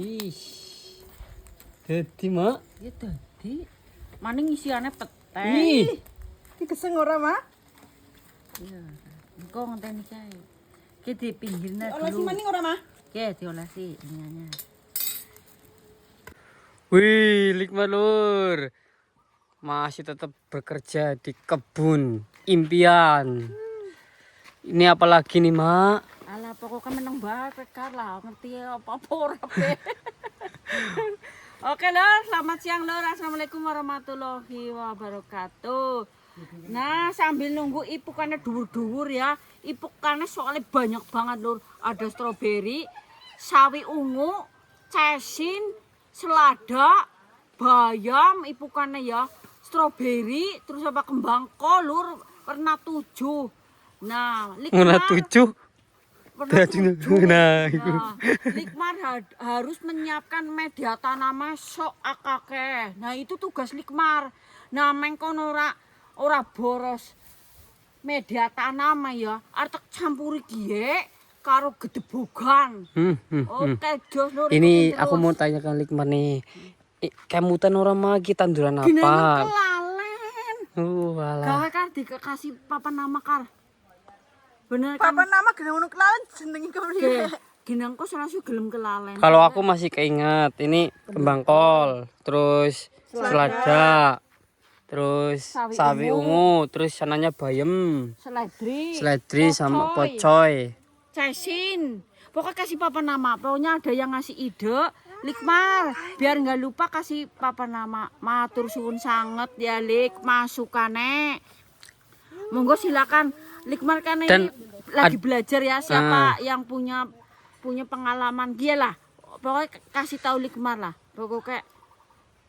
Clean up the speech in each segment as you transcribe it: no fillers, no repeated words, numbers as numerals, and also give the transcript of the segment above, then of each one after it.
Ih. Dadi, Mak. Ya dadi. Maning isiane petek. Ih. Iki geseng ora, Mak? Iya. Engko ngenteni kae. Ki di pinggirne Olesi dulu. maning ora, Mak? Ki diolesi iniannya. Wih, Likma Lur. Masih tetap bekerja di kebun impian. Ini apa lagi nih, Mak? Alah pokoknya meneng banget lah ngerti apa-apa ora be. Oke lor, selamat siang lor. Assalamualaikum warahmatullahi wabarakatuh. Nah sambil nunggu ipukannya dhuwur-dhuwur ya. Ipukannya soalnya banyak banget lor. Ada stroberi, sawi ungu, cesin, selada, bayam ipukannya ya. Stroberi, terus apa kembang kol lur, warna 7. Nah, Warna 7. warna 7. Nah, itu. Nah, Likmar harus menyiapkan media tanaman sok akake. Nah, itu tugas Likmar. Nah, mengkon ora boros media tanaman ya. Artek campuri gie karo gedebogan. Oke, jos lur. Ini aku mau tanyakan Likma nih. Kemutan orang magi tanduran Ginangan apa? kelalen. Walah. Gawe kan dikasih papan nama kar. Bener kan? Papan nama gene ngono kelalen jenenge kepriye? Ginangku selalu gelem kelalen. Kalau aku masih keinget, ini kembang kol, terus selada, terus sawi ungu, terus sananya bayam, seledri sama pocoy. Cesin. Pokoknya kasih papan nama. Pokoknya ada yang ngasih ide. Likmar, biar nggak lupa kasih papan nama. Matur suwun sangat ya Lik, masukane. Monggo silakan. Likmar kan ini lagi belajar ya siapa yang punya pengalaman dia lah. Pokoknya kasih tahu Likmar lah. Pokoknya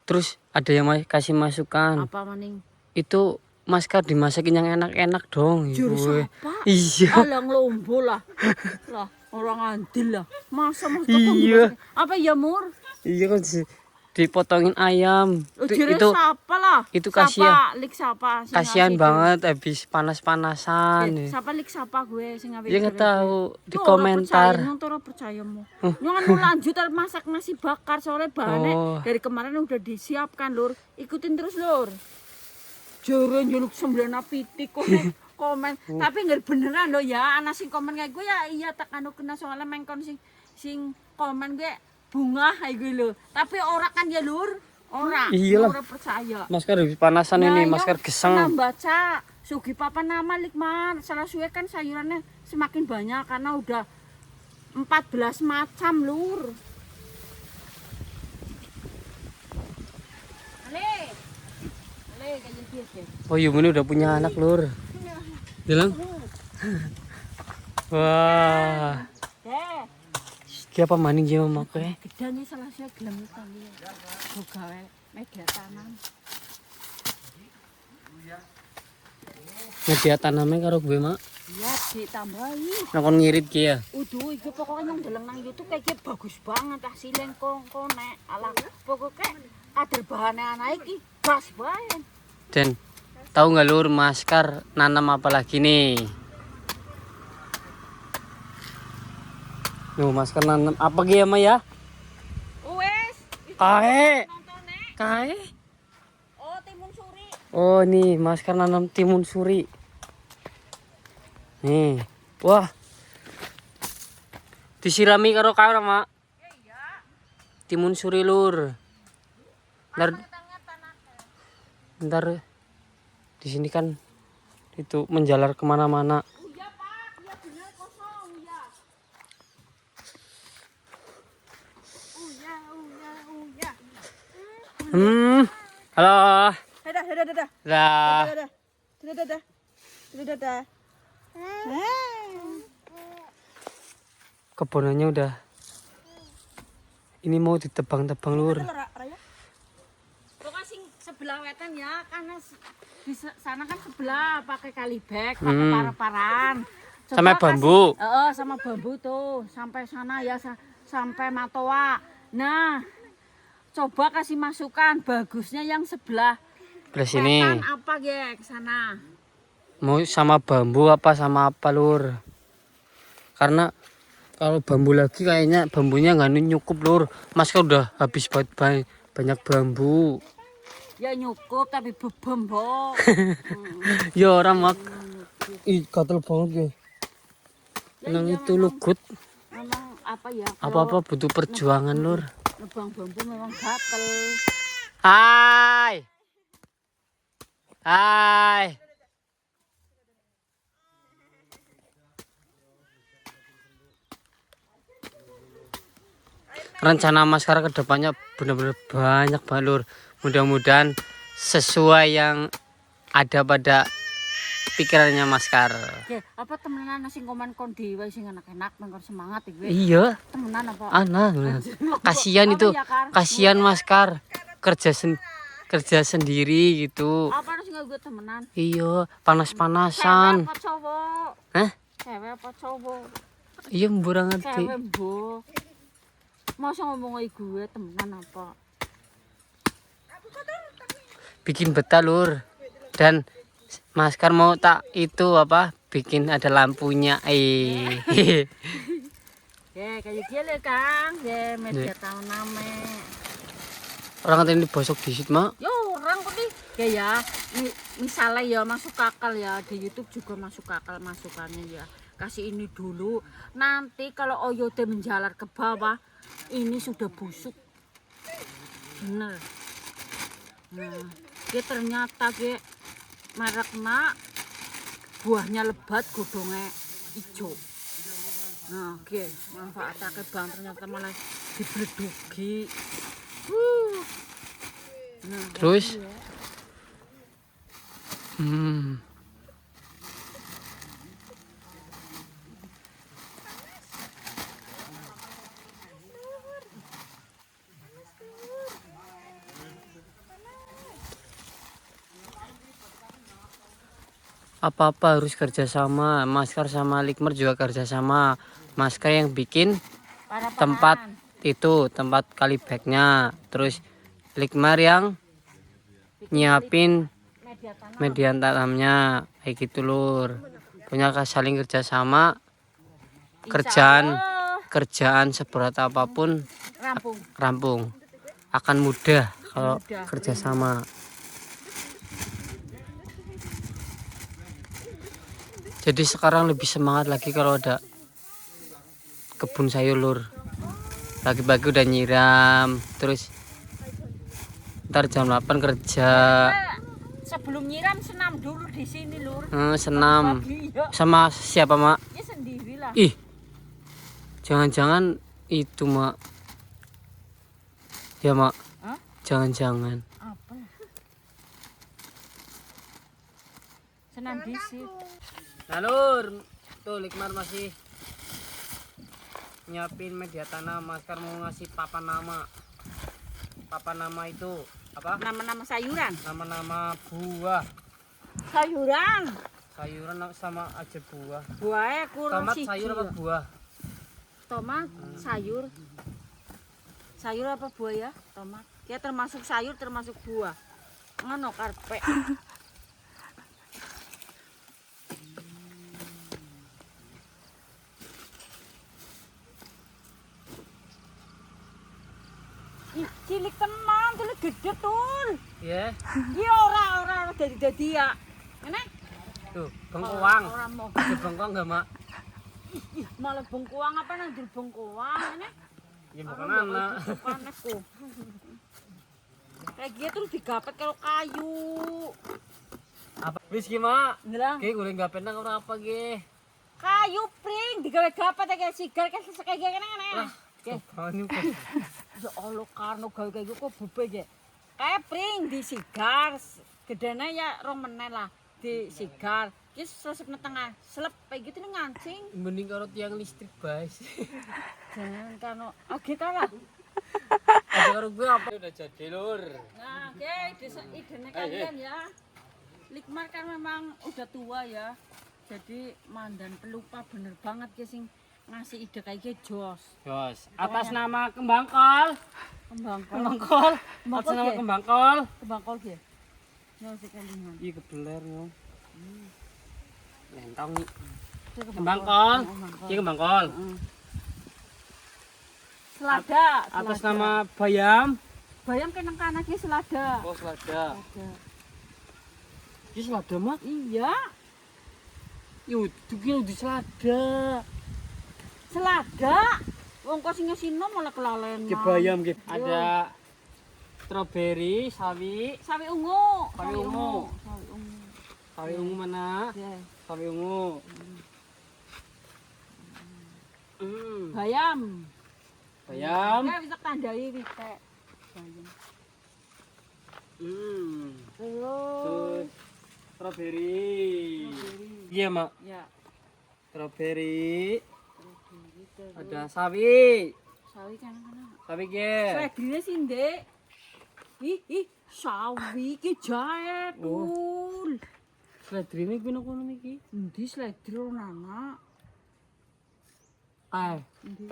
Terus ada yang kasih masukan. apa maning? Itu masker dimasakin yang enak-enak dong. Jurus Ibu. apa? Iya. Alang lombo lah. Lah, orang andil lah. Masa Iya. Apa ya Mur? Iya kan dipotongin ayam. Itu siapa lah? itu kasihan. Lik siapa? Kasihan banget habis panas-panasan. Siapa lik siapa gue sing ngawe. Ya nggak tahu di komentar. Nyong ora percayamu. Nyong anu lanjut masak nasi bakar sore bahannya dari kemarin udah disiapkan lur. Ikutin terus lur. Jero njuluk semblana pitik komen. Tapi nggak beneran lo ya. Anak sing komen kayak gue ya iya tak anu kena soalnya mengkon sing komen gue bunga kayak gue lo. Tapi ora kan ya lur. Ora. Iyalah. Ora percaya. Masker habis panasan ini, masker geseng. Pernah baca sugi papan nama Likmar. Salah suwe kan sayurannya semakin banyak karena udah 14 macam lur. Ale kayak gitu. Oh Yumuni udah punya anak lur. Bilang. Wah. Siapa maning dia memakai? Gedane salah suwe gelem kali. Gawe media tanam. Media tanamnya karo gue mak. Iya ditambahi. Nakon ngirit ki ya. Uduh iki pokoknya nang deleng nang YouTube kayak bagus banget hasilnya kok nek ala pokoknya kader bahane anak iki bas bae. Dan tahu nggak lur masker nanam apa lagi nih? Nuh masker nanam apa ki ya, Ma ya? Wes. Kae. Nontone. Kae. Oh, timun suri. Oh nih masker nanam timun suri. Nih. Wah. Disirami karo kae Mak. Iya. Timun suri lur. Ntar di sini kan itu menjalar kemana-mana. Iya Pak, iya benar kosong ya. Halo. Dadah. Dah. Dadah. Kebunannya udah. Ini mau ditebang-tebang lur. Pokoknya sing sebelah wetan ya, karena di sana kan sebelah pakai kalibek, pakai para-paran. Sama bambu. Sama bambu tuh, sampai sana ya sampai Matoa. Nah, coba kasih masukan bagusnya yang sebelah sini. wetan apa ya ke sana. Mau sama bambu apa sama apa lur? Karena kalau bambu lagi kayaknya bambunya nggak nyukup lur. Masker udah habis banyak bambu. Ya nyukup tapi bebem, Bo. Ya orang mak. Ih, gatel banget ya. Ya, Nang iya, itu memang- lugut. Memang apa ya? Apa-apa butuh perjuangan lur. Nebang bambu memang gatel. Hai. Hai. Rencana Mas Kar ke depannya benar-benar banyak banget lur. Mudah-mudahan sesuai yang ada pada pikirannya Mas Kar. Oke, apa temenan sing koman kon dhewe sing enak-enak mengkon semangat iki. Iya, Temenan apa? kasihan Apa itu. ya, Kar? Kasihan Mas Kar. Kerja sendiri gitu. Apa harus nggak gue temenan? Iya, Cewek panas-panasan. apa cowok? Hah? Cewek apa cowok? Iya, murah ngerti. Cewek, Bo. Masa ngomong gue temenan apa? Bikin betah lur. Dan Mas Kar mau tak itu apa? Bikin ada lampunya. Ya kayak gini Kang, ya media tahun name. Orang ini bosok disit mak. Yo orang kok nih, kayak ya, misalnya ya masuk akal ya di YouTube juga masuk akal masukannya ya. Kasih ini dulu, nanti kalau oyode menjalar ke bawah, ini sudah busuk. Bener. Nah, dia ternyata dia merekna buahnya lebat, godongnya hijau. Nah, oke, manfaatnya bang ternyata malah dibledugi. Nah, Terus? ya. Apa-apa harus kerjasama. Mas Kar sama Likmer juga kerjasama. Mas Kar yang bikin Para tempat peran. itu, tempat kali bagnya. Terus Likmer yang nyiapin Media tanam. media tanamnya kayak gitu lur. Punya saling kerjasama. Kerjaan Insya kerjaan seberat apapun Allah, rampung. rampung akan mudah kalau Mudah. kerjasama. Jadi sekarang lebih semangat lagi kalau ada kebun sayur lur. Pagi-pagi udah nyiram, terus ntar jam 8 kerja. Sebelum nyiram senam dulu di sini lur. Senam Pagi, ya. sama siapa mak? Ya sendirilah. Ih, jangan-jangan itu mak. Ya mak, Hah? jangan-jangan. Apa? Senam di sini. Nah lur, tuh Likmar masih nyiapin media tanam. Mas Kar mau ngasih papan nama. Papan nama itu apa? Nama-nama sayuran. Nama-nama buah. Sayuran. Sayuran sama aja buah. Buahnya kurang Tomat siji, sayur apa ya. buah? Tomat, sayur. Sayur apa buah ya? Tomat. Ya termasuk sayur, termasuk buah. Ngono karpe. Ih, cilik teman, cilik gede tul. Ya, Iya ora dadi ya. Ngene? tuh bengkoang. Ora mau. Ada bengkoang nggak mak? Ih, malah bengkoang apa nang jero bengkoang ngene? Ya bukan anak. Panasku. Kayak gitu terus digapet kalau kayu. Apa? Wis gimana? Ngelang. Oke, gue nggak pernah orang apa ge? Kayu pring digawe-gapet kayak sigar kayak kayak ngene. Oke. Ini Ya Allah karno gawe kayak gitu kok bube ya. Kayak pring di sigar. Gedene ya 2 menit lah di sigar. Ki selesep nang tengah. Selep kayak gitu nih ngancing. mending kalau tiang listrik guys. Jangan kano. Oke kalah. Ada karo gue apa? Udah jadi lur. Nah, oke, idenya kalian ya. Likmar kan memang udah tua ya. Jadi mandan pelupa bener banget ya sing ngasih ide kayak gitu jos. Jos, atas nama kembang kol. Kembang kol. Kembang kol. Atas nama ya? kembang kol. Kembang kol ya. Ngasih kalian. Iya kebeler yo. Lentong nih. Itu Kembang kol. Kembang kol. Iya kembang kol. Heeh. selada. Atas selada. nama bayam. Bayam kenang kanan ki selada. Oh, selada. Selada. Ini selada mah? Iya, Yo, itu di selada. selada. Wong kok sing ngesino malah kelalen. Ki bayam ki. Ada strawberry, sawi. Sawi ungu. Sawi ungu. Sawi ungu. Sawi ungu mana? Ya. Sawi ungu. Bayam. Bayam. Ya bisa tandai witek. Bayam. Terus Terus strawberry. Iya, Mak. ya. Strawberry. Ada sawi. Sawi kanan-kanan. Sawi ki. Sledrine sih, Ndek. Ih, sawi ki jahe, Tul. Seledrine kuwi nang kono iki. Endi sledri anak? Endi?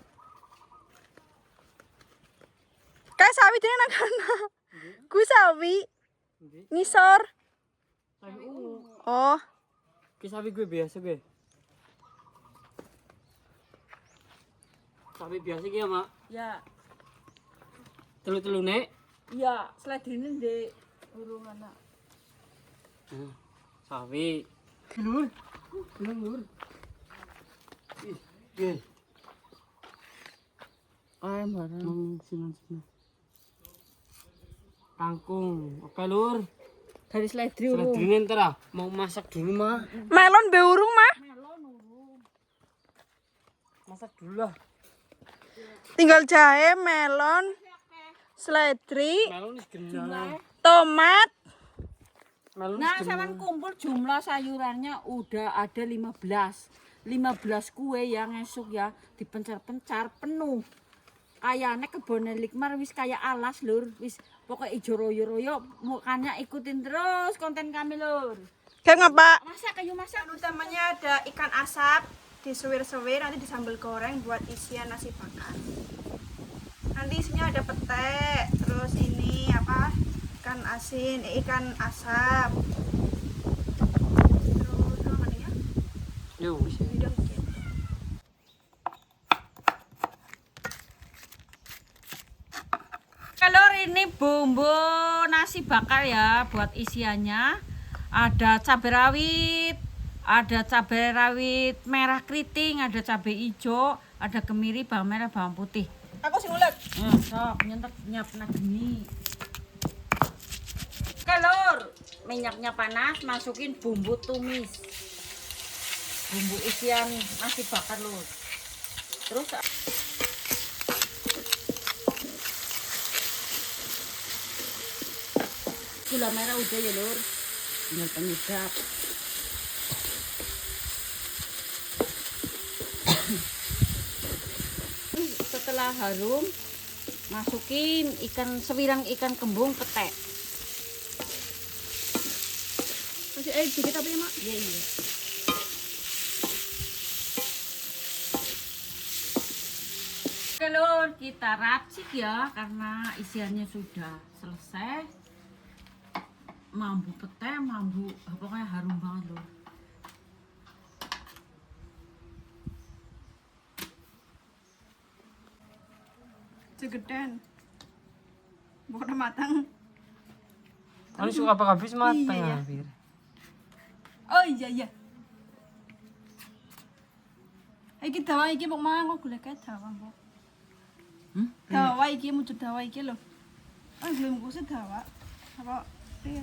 Kayak sawi dene nang kana. Kuwi sawi. Ngisor. Sawi ungu. Oh, Ki sawi gue biasa gue. Sawi biasa ki ya, Mak. Ya. Telu-telu nek. Iya, sledrine Ndek. Urung anak. Sawi. Lur. Lur. Ih, Ayam barang. sini. Kangkung. Oke, Lur. Dari sledri urung. Seledrine entar ah. Mau masak dulu, mah. melon be urung mah. Melon urung. Masak dulu lah. Tinggal jahe, melon, seledri, Melon wis genah. tomat. Melon Nah, wis genah. sampean kumpul jumlah sayurannya udah ada 15. 15 kue yang esuk ya dipencar-pencar penuh. Kayaknya kebun Likmar wis kayak alas, Lur. Wis pokoknya ijo royo-royo, makanya ikutin terus konten kami, Lur. Kayak ngapa? Masak kayu masak. Utamanya ada ikan asap, disuwir-suwir nanti disambal goreng buat isian nasi bakar. Nanti isinya ada pete, terus ini apa? Ikan asin, ikan asap. Terus apa mana ya? Yo, wis. Bidang dikit. Kalau ini bumbu nasi bakar ya buat isiannya. Ada cabai rawit, ada cabai rawit merah keriting, ada cabai hijau, ada kemiri, bawang merah, bawang putih. Aku sing ulet. Sok nyentek nyiapna geni. Lur, minyaknya panas, masukin bumbu tumis. Bumbu isian nasi bakar, Lur. Terus gula merah udah ya, Lur. Tinggal penyedap. Setelah harum, masukin sewirang ikan kembung petek. Masih air dikit apa ya, Mak? Iya, iya. Oke, Lur, kita racik ya karena isiannya sudah selesai. Mambu pete, mambu pokoknya harum banget, Lur. Segeden. Bukan matang. Anu suka apa habis mateng Iya, ya. hampir. Oh iya. Iki dawa iki mbok mangan kok golek dawa, Mbok. Dawa iki mujud dawa iki lho. Ah, belum kusut dawa. Apa piye?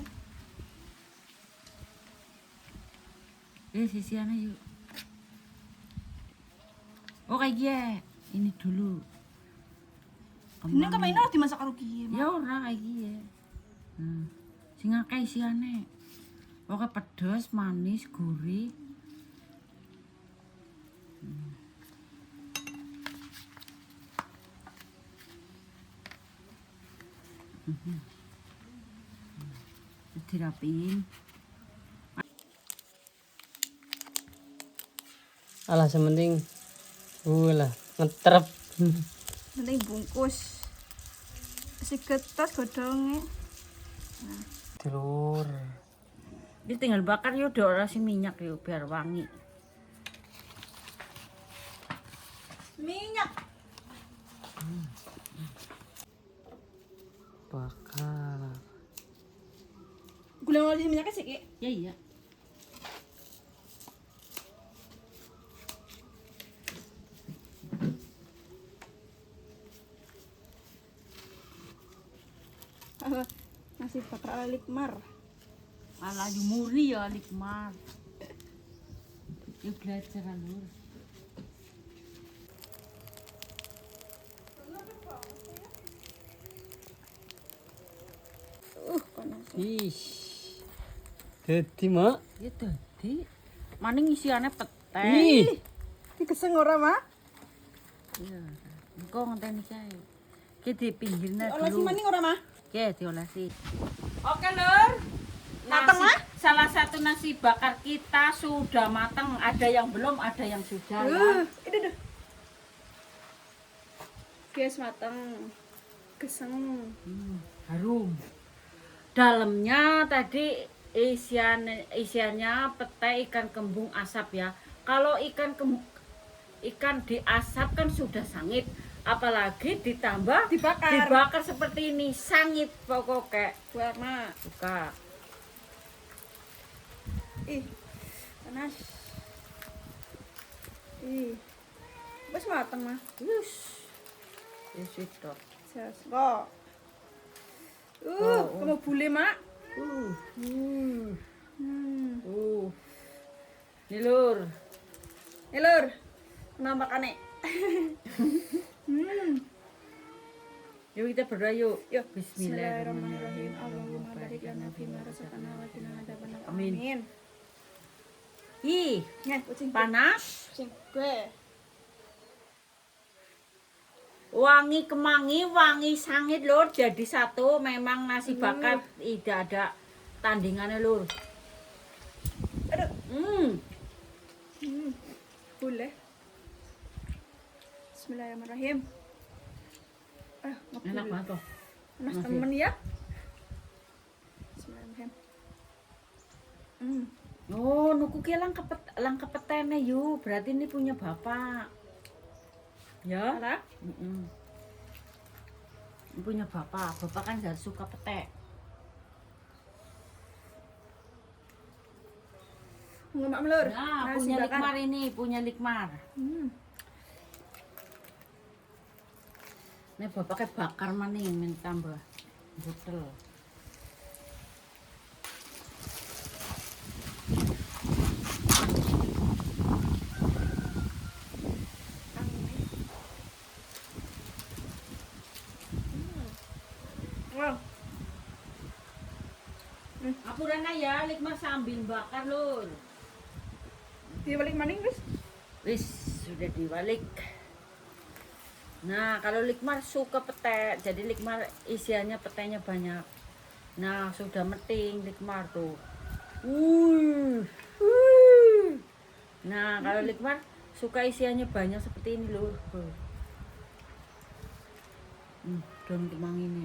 Sisiannya yuk. Oh kayak gini. Ini dulu. Ini kok mainnya dimasak karo kiye, Mak? Ya ora kayak gini. Sing akeh isiane. Oke pedes, manis, gurih. Dirapiin. Alah sementing lah ngetrep. Penting bungkus. Siketas godhonge. Telur. Ini tinggal bakar yuk, udah ora sing minyak yuk biar wangi. Minyak. bakar. Gula mau di minyaknya sih, Ki. Ya iya. Nasi bakar ala Likmar. Ala murni ya Likmar. Yuk belajar Lur. Panas. Ih. Dadi, Mak. Ya dadi maning isiane petek. Ih. Dikeseng ora, Mak? Iya. Engko ngenteni kae. Ki di pinggirnya Olesi dulu. maning ora, Mak? Oke, diolesi. Oke, Lur. Mateng, Nasi- Salah satu nasi bakar kita sudah matang. Ada yang belum, ada yang sudah ya. Itu. Guys, mateng. Geseng. Harum. Dalamnya tadi isiannya pete ikan kembung asap ya. Kalau ikan diasap kan sudah sangit, apalagi ditambah dibakar seperti ini, sangit pokoknya. Buat, Mak. Buka. Ih, panas. Ih. Wes mateng, Mak. Wus. Wis itu. Jas. Kok. Kamu bule, Mak. Hmm. Nih Lur. Nih, Lur. Nampakane. Yuk kita berdoa yuk. Yuk. Bismillahirrahmanirrahim. Allahumma barik lana fima razaqtana wa qina adzabannar. Amin. Amin. Ih, Nih, kucing. panas. Kucing gue. Wangi kemangi, wangi sangit Lur. Jadi satu memang nasi bakar tidak ada tandingannya Lur. Aduh. Boleh. Bismillahirrahmanirrahim. Enak banget tuh. Panas Masih. temen ya. Bismillahirrahmanirrahim. Oh, nuku ki langkep petene yuk. Berarti ini punya bapak. Ya? Ala? Ini punya bapak. Bapak kan gak suka petek. Nggak melur. Nah, punya Likmar ini, punya Likmar. Ini bapaknya bakar maning, minta tambah butel. Wow. Apuran ya, Likmar sambil bakar Lur. Dibalik maning guys. Wis, sudah diwalik. Nah, kalau Likmar suka pete, jadi Likmar isiannya petenya banyak. Nah, sudah meting Likmar tuh. Nah, kalau Likmar suka isiannya banyak seperti ini Lur. Daun kemangi ini.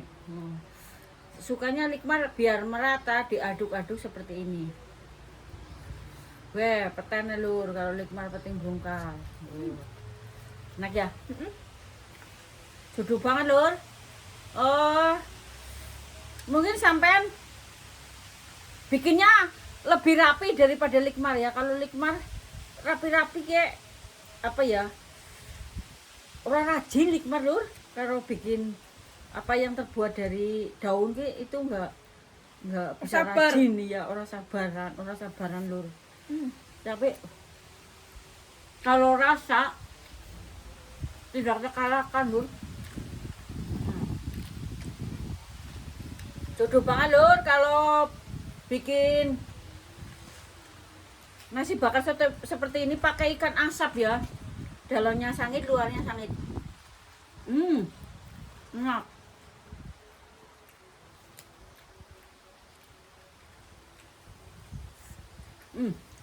Sukanya Likmar biar merata, diaduk-aduk seperti ini. Weh, petene Lur, kalau Likmar peting bungkal. Enak ya? Jodoh banget Lur. Oh, mungkin sampean bikinnya lebih rapi daripada Likmar ya. Kalau Likmar rapi-rapi kayak apa ya? Orang rajin Likmar Lur. Kalau bikin apa yang terbuat dari daun itu enggak bisa Sabar. rajin ya, orang sabaran Lur. Tapi kalau rasa tidak terkalahkan Lur. Jodoh banget Lur kalau bikin nasi bakar seperti ini pakai ikan asap ya. Dalamnya sangit, luarnya sangit. Enak.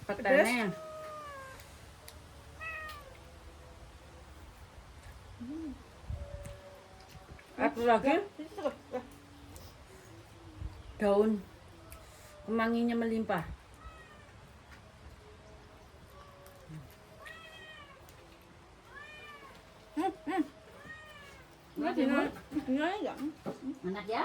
Petenya. Satu lagi. Daun kemanginya melimpah. Iya, iya. Enak ya?